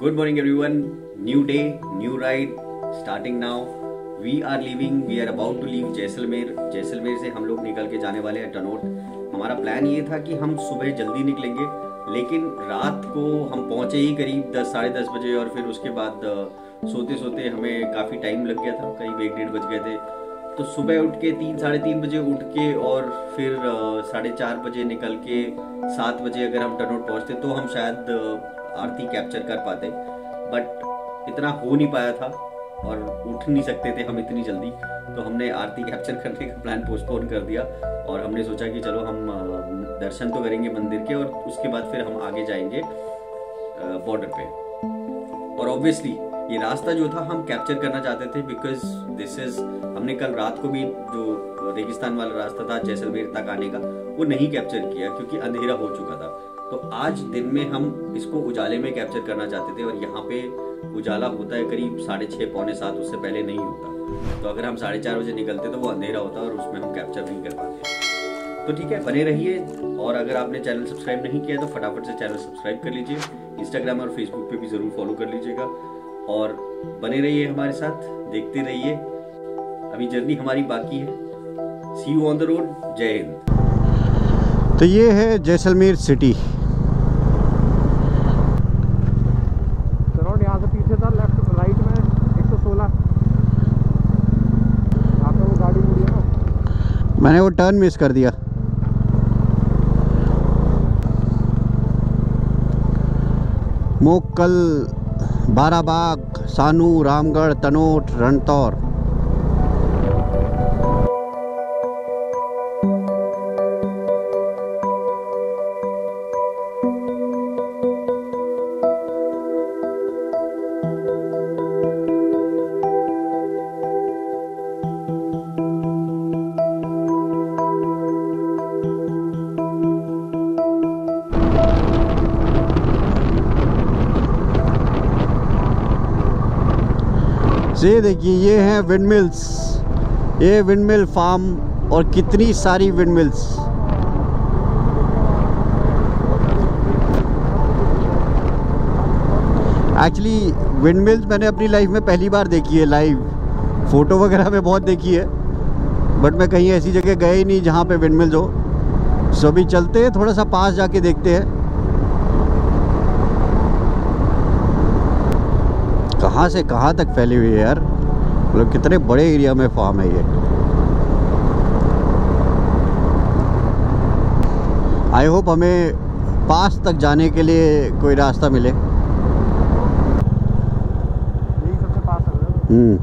Good morning everyone. New day, new ride, starting now. We are leaving. We are about to leave Jaisalmer. Jaisalmer से हम लोग निकल के जाने वाले हैं टनोट. हमारा प्लान ये था कि हम सुबह जल्दी निकलेंगे, लेकिन रात को हम पहुंचे ही करीब 10 साढ़े 10 बजे और फिर उसके बाद सोते सोते हमें काफ़ी टाइम लग गया था, करीब 1-1:30 बज गए थे. तो सुबह उठ के 3 साढ़े 3 बजे उठ के और फिर 4:30 बजे निकल के 7 बजे अगर हम टनोट पहुंचते तो हम शायद आरती कैप्चर कर पाते, बट इतना हो नहीं पाया था और उठ नहीं सकते थे हम इतनी जल्दी. तो हमने आरती कैप्चर करने का प्लान पोस्टपोन कर दिया और हमने सोचा कि चलो हम दर्शन तो करेंगे मंदिर के और उसके बाद फिर हम आगे जाएंगे बॉर्डर पे. और ऑब्वियसली ये रास्ता जो था हम कैप्चर करना चाहते थे, बिकॉज दिस इज, हमने कल रात को भी जो रेगिस्तान वाला रास्ता था जैसलमेर तक आने का वो नहीं कैप्चर किया क्योंकि अंधेरा हो चुका था. तो आज दिन में हम इसको उजाले में कैप्चर करना चाहते थे और यहाँ पे उजाला होता है करीब 6:30 पौने 7, उससे पहले नहीं होता. तो अगर हम 4:30 बजे निकलते तो वो अंधेरा होता और उसमें हम कैप्चर नहीं कर पाते. तो ठीक है, बने रहिए. और अगर आपने चैनल सब्सक्राइब नहीं किया तो फटाफट से चैनल सब्सक्राइब कर लीजिए. इंस्टाग्राम और फेसबुक पे भी जरूर फॉलो कर लीजिएगा और बने रहिए हमारे साथ, देखते रहिए. अभी जर्नी हमारी बाकी है. सी यू ऑन द रोड. जय हिंद. तो ये है जैसलमेर सिटी. यहाँ से पीछे था, लेफ्ट राइट में 116. यहाँ पे वो गाड़ी मुड़ी है ना, मैंने वो टर्न मिस कर दिया. मोक्कल, बाराबाग, सानू, रामगढ़, तनोट, रणतौर. ये देखिए, ये हैं विंडमिल्स. ये विंडमिल फार्म और कितनी सारी विंडमिल्स. एक्चुअली विंडमिल्स मैंने अपनी लाइफ में पहली बार देखी है लाइव. फ़ोटो वगैरह में बहुत देखी है, बट मैं कहीं ऐसी जगह गए ही नहीं जहाँ पे विंडमिल्स हो. सो अभी चलते हैं, थोड़ा सा पास जाके देखते हैं कहाँ से कहाँ तक फैली हुई है यार. मतलब कितने बड़े एरिया में फार्म है ये. आई होप हमें पास तक जाने के लिए कोई रास्ता मिले. यही सबसे पास है.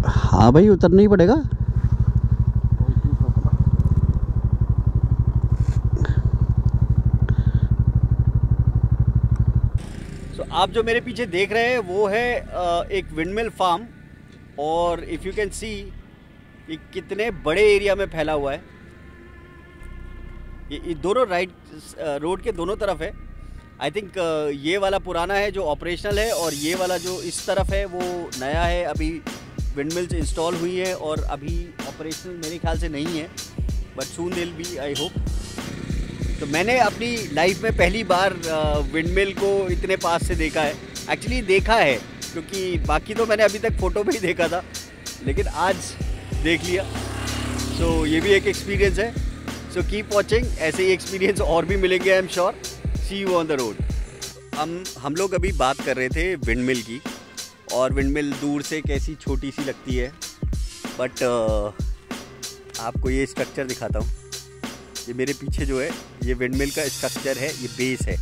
हाँ भाई, उतरना ही पड़ेगा. आप जो मेरे पीछे देख रहे हैं वो है एक विंडमिल फार्म. और इफ़ यू कैन सी ये कितने बड़े एरिया में फैला हुआ है. ये दोनों राइट रोड के दोनों तरफ है. आई थिंक ये वाला पुराना है जो ऑपरेशनल है और ये वाला जो इस तरफ है वो नया है. अभी विंडमिल्स इंस्टॉल हुई है और अभी ऑपरेशनल मेरे ख्याल से नहीं है, बट सून दिल बी, आई होप. तो मैंने अपनी लाइफ में पहली बार विंडमिल को इतने पास से देखा है. एक्चुअली देखा है क्योंकि बाकी तो मैंने अभी तक फ़ोटो में ही देखा था, लेकिन आज देख लिया. सो ये भी एक एक्सपीरियंस है. सो कीप वॉचिंग, ऐसे ही एक्सपीरियंस और भी मिलेंगे, I am sure. See you on the road. हम लोग अभी बात कर रहे थे विंडमिल की, और विंडमिल दूर से कैसी छोटी सी लगती है, बट आपको ये स्ट्रक्चर दिखाता हूँ. ये मेरे पीछे जो है ये विंडमिल का स्ट्रक्चर है, ये बेस है.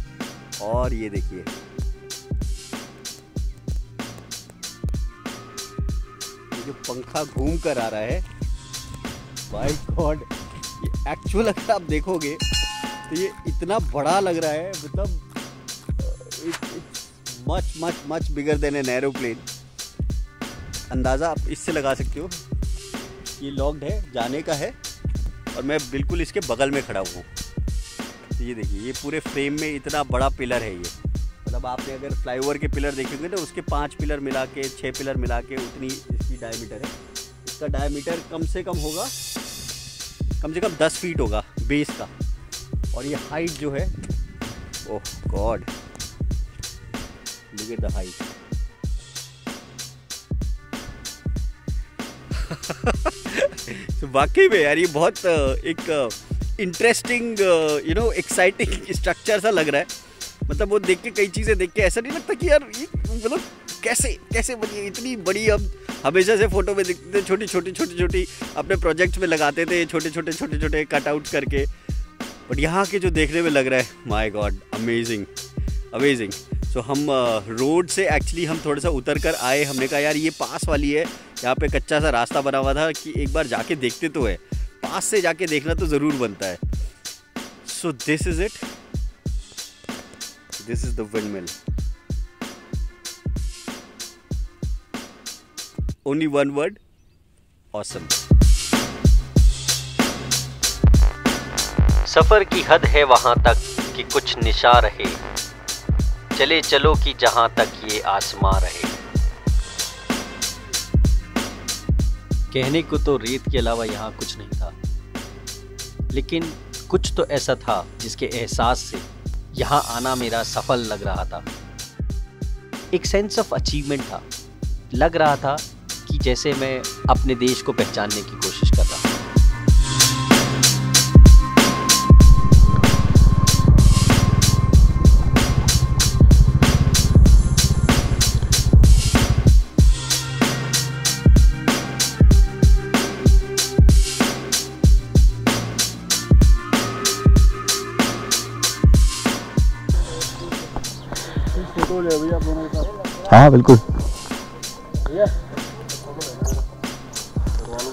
और ये देखिए, ये जो पंखा घूम कर आ रहा है, माय गॉड, ये एक्चुअल अगर आप देखोगे तो ये इतना बड़ा लग रहा है. मतलब it's much much much bigger than an aeroplane. अंदाज़ा आप इससे लगा सकते हो. ये लॉक्ड है, जाने का है, और मैं बिल्कुल इसके बगल में खड़ा हूँ. तो ये देखिए, ये पूरे फ्रेम में इतना बड़ा पिलर है ये. मतलब आपने अगर फ्लाईओवर के पिलर देखेंगे तो उसके 5 पिलर मिला के 6 पिलर मिला के उतनी इसकी डायमीटर है. इसका डायमीटर कम से कम 10 फीट होगा बेस का, और ये हाइट जो है, oh God, look at the height. तो वाकई में यार ये बहुत एक इंटरेस्टिंग एक्साइटिंग स्ट्रक्चर सा लग रहा है। मतलब वो देख के, कई चीज़ें देख के ऐसा नहीं लगता कि यार ये मतलब कैसे बनी है इतनी बड़ी। हम हमेशा से फोटो में दिखते थे छोटी अपने प्रोजेक्ट्स में लगाते थे छोटे कटआउट करके, बट यहाँ के जो देखने में लग रहा है, माय गॉड, अमेजिंग। सो हम रोड से एक्चुअली हम थोड़ा सा उतर कर आए। हमने कहा यार ये पास वाली है, यहाँ पे कच्चा सा रास्ता बना हुआ था कि एक बार जाके देखते तो है, पास से जाके देखना तो ज़रूर बनता है। So this is it, this is the windmill. Only one word, awesome. सफर की हद है वहां तक कि कुछ निशा रहे, चले चलो कि जहां तक ये आसमां रहे। कहने को तो रेत के अलावा यहाँ कुछ नहीं था, लेकिन कुछ तो ऐसा था जिसके एहसास से यहाँ आना मेरा सफल लग रहा था। एक सेंस ऑफ अचीवमेंट था, लग रहा था कि जैसे मैं अपने देश को पहचानने की कोशिश कर रहा हूँ। फोटो ले भैया आप दोनों के साथ। हाँ बिल्कुल। भैया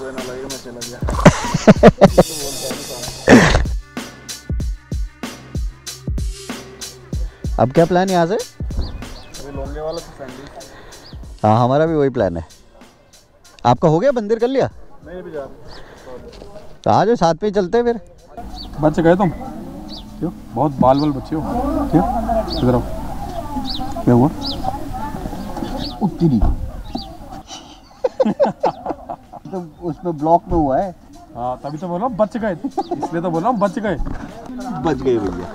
ना लगे मैं चला गया। अब क्या प्लान यहाँ से? अभी लोंगे वाला तो सैंडविच। हाँ हमारा भी वही प्लान है। आपका हो गया, मंदिर कर लिया? नहीं भी जा तो आज साथ पे ही चलते हैं फिर। बच्चे गए तुम क्यों? बहुत बाल बच्चे हो क्यों? इधर आओ, क्या हुआ? उतरी तो उसमें ब्लॉक में हुआ है। हाँ तभी तो बोल रहा हूँ बच गए, इसलिए तो बोल रहा हूँ बच गए। बच गए भैया।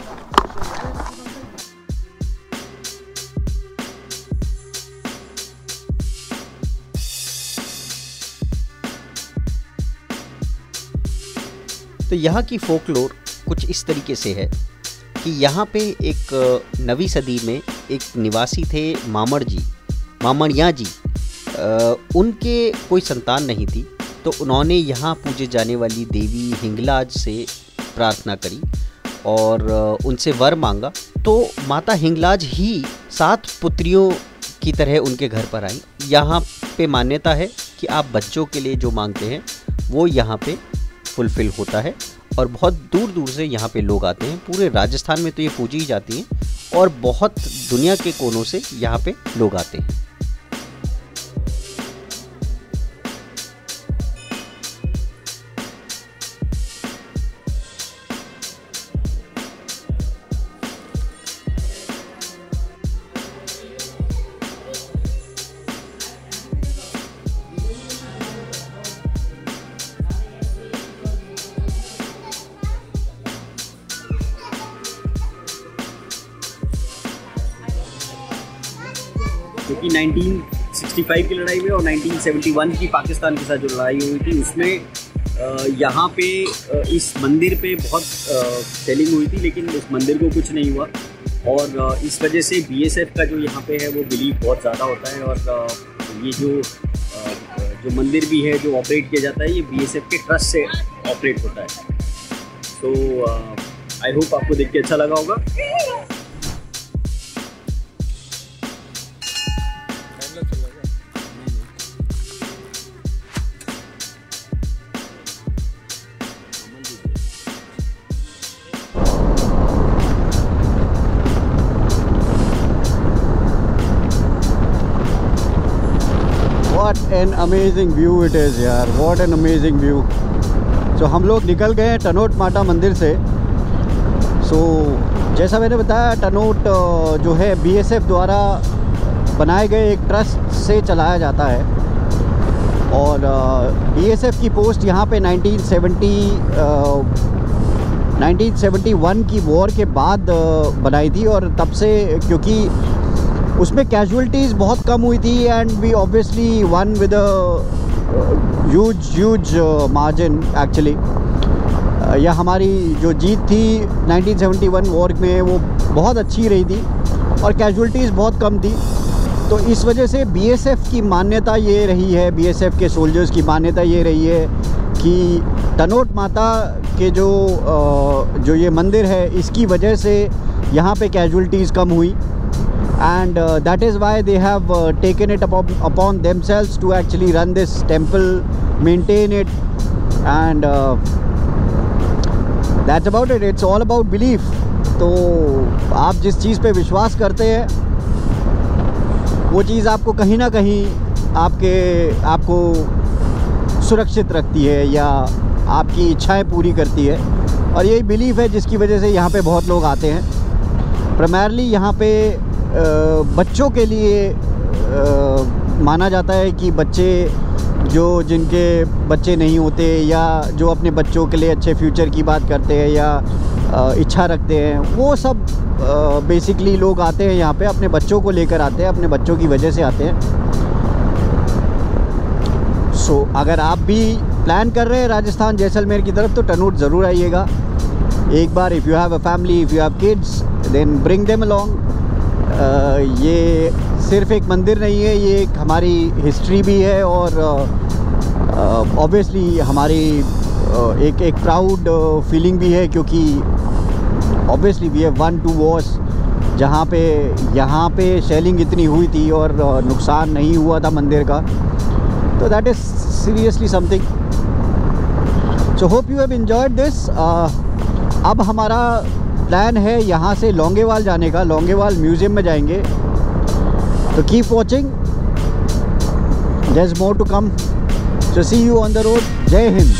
तो यहाँ की फोकलोर कुछ इस तरीके से है कि यहाँ पे एक नवीं सदी में एक निवासी थे मामड़िया जी। उनके कोई संतान नहीं थी, तो उन्होंने यहाँ पूजे जाने वाली देवी हिंगलाज से प्रार्थना करी और उनसे वर मांगा। तो माता हिंगलाज ही 7 पुत्रियों की तरह उनके घर पर आई। यहाँ पे मान्यता है कि आप बच्चों के लिए जो मांगते हैं वो यहाँ पे फुलफिल होता है, और बहुत दूर दूर से यहाँ पे लोग आते हैं। पूरे राजस्थान में तो ये पूजी ही जाती हैं और बहुत दुनिया के कोनों से यहाँ पे लोग आते हैं। क्योंकि 1965 की लड़ाई में और 1971 की पाकिस्तान के साथ जो लड़ाई हुई थी उसमें यहाँ पे इस मंदिर पे बहुत सेलिंग हुई थी, लेकिन उस मंदिर को कुछ नहीं हुआ। और इस वजह से BSF का जो यहाँ पे है वो बिलीव बहुत ज़्यादा होता है। और ये जो मंदिर भी है जो ऑपरेट किया जाता है, ये BSF के ट्रस्ट से ऑपरेट होता है। तो आई होप आपको देख के अच्छा लगा होगा। What an amazing view it is यार, what an amazing view। So हम लोग निकल गए हैं टनोट माता मंदिर से। So जैसा मैंने बताया, टनोट जो है BSF द्वारा बनाए गए एक ट्रस्ट से चलाया जाता है। और BSF की पोस्ट यहाँ पे 1971 की वॉर के बाद बनाई थी, और तब से क्योंकि उसमें कैजुअलिटीज़ बहुत कम हुई थी and we obviously won with huge margin actually. या हमारी जो जीत थी 1971 वॉर में वो बहुत अच्छी रही थी और कैजुअलिटीज़ बहुत कम थी। तो इस वजह से BSF की मान्यता ये रही है, BSF के सोल्जर्स की मान्यता ये रही है कि तनोट माता के जो ये मंदिर है इसकी वजह से यहाँ पे कैजुअलिटीज़ कम हुई, and that is why they have taken it upon themselves to actually run this temple, maintain it, and that's about it. It's all about belief. तो आप जिस चीज़ पे विश्वास करते हैं वो चीज़ आपको कहीं ना कहीं आपको सुरक्षित रखती है या आपकी इच्छाएं पूरी करती है, और यही बिलीफ है जिसकी वजह से यहाँ पे बहुत लोग आते हैं। प्राइमरली यहाँ पे बच्चों के लिए माना जाता है कि बच्चे जिनके बच्चे नहीं होते या जो अपने बच्चों के लिए अच्छे फ्यूचर की बात करते हैं या इच्छा रखते हैं, वो सब बेसिकली लोग आते हैं यहाँ पे, अपने बच्चों को लेकर आते हैं, अपने बच्चों की वजह से आते हैं। सो अगर आप भी प्लान कर रहे हैं राजस्थान जैसलमेर की तरफ तो टनोट ज़रूर आइएगा एक बार। If you have a family, if you have kids, then bring them along. ये सिर्फ एक मंदिर नहीं है, ये एक हमारी हिस्ट्री भी है और ऑब्वियसली हमारी एक प्राउड फीलिंग भी है, क्योंकि obviously we have won two wars जहाँ पे यहाँ पे शेलिंग इतनी हुई थी और नुकसान नहीं हुआ था मंदिर का। तो that is seriously something. So hope you have enjoyed this. अब हमारा प्लान है यहाँ से लौंगेवाल जाने का, लौंगेवाल म्यूज़ियम में जाएंगे। तो keep watching, there is more to come. So see you on the road. जय हिंद।